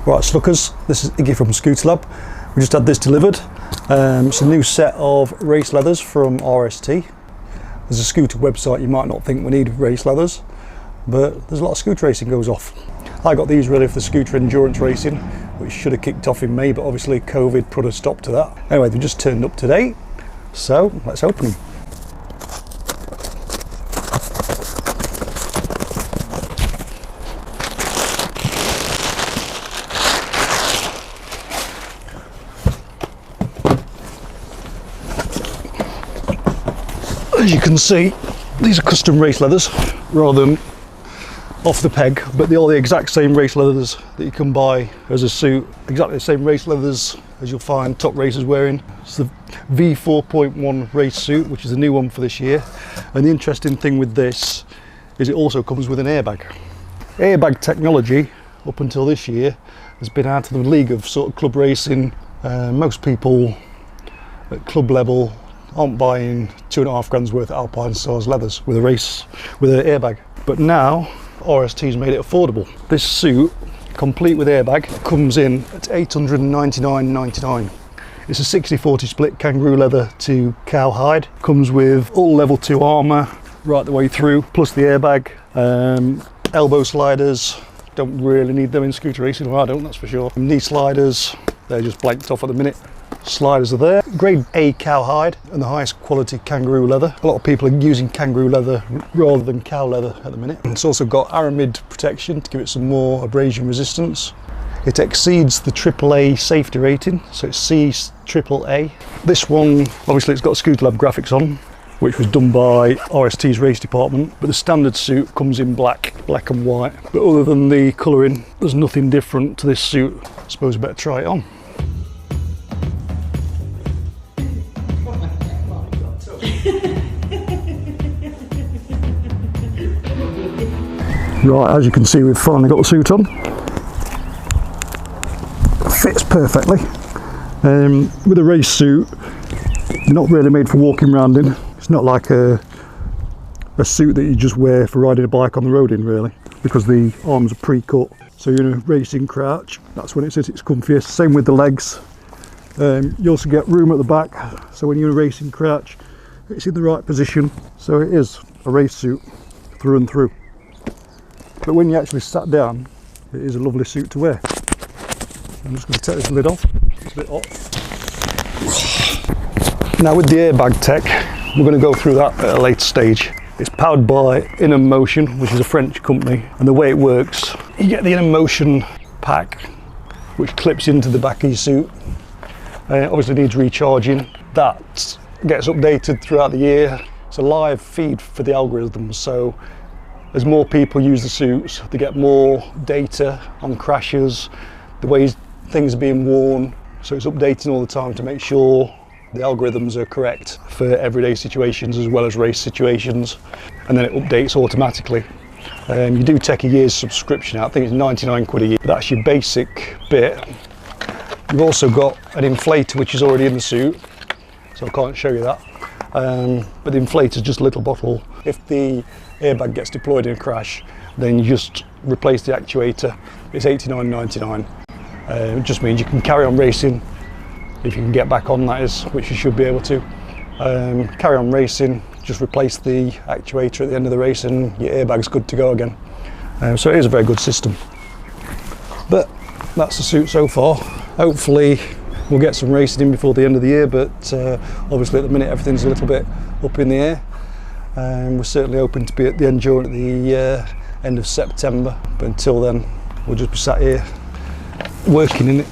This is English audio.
Right, SLUKers, this is Iggy from ScooterLab. We just had this delivered. It's a new set of race leathers from RST. As a scooter website, you might not think we need race leathers, but there's a lot of scooter racing goes off. I got these really for the scooter endurance racing, which should have kicked off in May, but obviously COVID put a stop to that. Anyway, they've just turned up today, so let's open them. As you can see, these are custom race leathers rather than off the peg, but they are the exact same race leathers that you can buy as a suit. Exactly the same race leathers as you'll find top racers wearing. It's the V4.1 race suit, which is a new one for this year. And the interesting thing with this is it also comes with an airbag. Airbag technology, up until this year, has been out of the league of sort of club racing. Most people at club level aren't buying £2.5 grand's worth of Alpine Stars leathers with an airbag. But now RST's made it affordable. This suit, complete with airbag, comes in at $899.99. It's a 60-40 split kangaroo leather to cowhide. Comes with all level 2 armour right the way through, plus the airbag. Elbow sliders, don't really need them in scooter racing, well I don't, that's for sure. Knee sliders, they're just blanked off at the minute. Sliders are there. Grade A cowhide and the highest quality kangaroo leather. A lot of people are using kangaroo leather rather than cow leather at the minute. It's also got aramid protection to give it some more abrasion resistance. It exceeds the AAA safety rating, so it's C AAA. This one, obviously it's got ScooterLab graphics on, which was done by RST's race department, but the standard suit comes in black and white. But other than the colouring, there's nothing different to this suit. I suppose we better try it on. Right, as you can see, we've finally got the suit on. Fits perfectly. With a race suit, they're not really made for walking around in. It's not like a suit that you just wear for riding a bike on the road in, really, because the arms are pre-cut. So you're in a racing crouch, that's when it's at its comfiest. Same with the legs. You also get room at the back, so when you're in a racing crouch, it's in the right position. So it is a race suit through and through. But when you actually sat down, it is a lovely suit to wear. I'm just going to take this lid off, it's a bit hot. Now with the airbag tech, we're going to go through that at a later stage. It's powered by Inner Motion, which is a French company, and the way it works, you get the Inner Motion pack, which clips into the back of your suit. Obviously needs recharging. That gets updated throughout the year. It's a live feed for the algorithms, so as more people use the suits, they get more data on crashes, the ways things are being worn, so it's updating all the time to make sure the algorithms are correct for everyday situations as well as race situations, and then it updates automatically. You do take a year's subscription out, I think it's 99 quid a year. That's your basic bit. You've also got an inflator which is already in the suit, so I can't show you that. But the inflator is just a little bottle. If the airbag gets deployed in a crash, then you just replace the actuator. It's $89.99. It just means you can carry on racing if you can get back on, that is, which you should be able to. Carry on racing, just replace the actuator at the end of the race and your airbag's good to go again. So it is a very good system. But that's the suit so far. Hopefully we'll get some racing in before the end of the year, but obviously at the minute everything's a little bit up in the air. We're certainly hoping to be at the Endurance at the end of September, but until then we'll just be sat here working in it.